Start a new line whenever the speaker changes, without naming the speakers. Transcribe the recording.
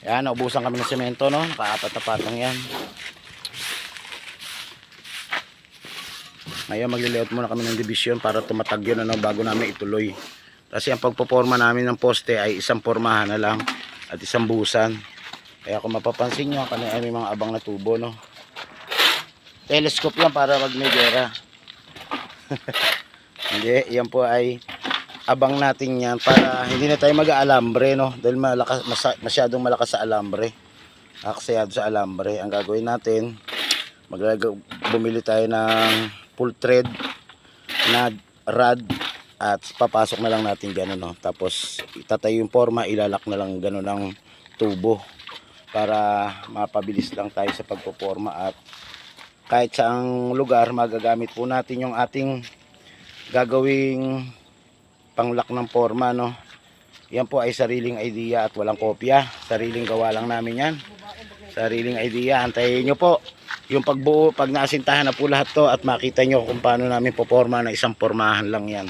Yan, naubusan kami ng semento, no? Nakaapat na patong yan. Ngayon magle-layout muna kami ng division para tumatag yun, ano, bago namin ituloy. Kasi ang pagpoporma namin ng poste ay isang pormahan na lang at isang buhusan. Kaya kung mapapansin nyo, kanina may mga abang na tubo, no? Telescope yan para wag may gera. Hindi, yan po ay abang natin yan para hindi na tayo mag-aalambre, no? Dahil masyadong malakas sa alambre. Aksayado sa alambre. Ang gagawin natin, bumili tayo ng full thread na rod at papasok na lang natin gano'n, no? Tapos itatayo yung forma, ilalak na lang gano'n ng tubo para mapabilis lang tayo sa pagpoporma at kahit saang lugar magagamit po natin yung ating gagawing panglak ng forma, no? Yan po ay sariling idea at walang kopya, sariling gawa lang namin yan, sariling idea. Antayin nyo po yung pagbuo pag naasintahan na po lahat to at makita nyo kung paano namin poporma na isang pormahan lang yan.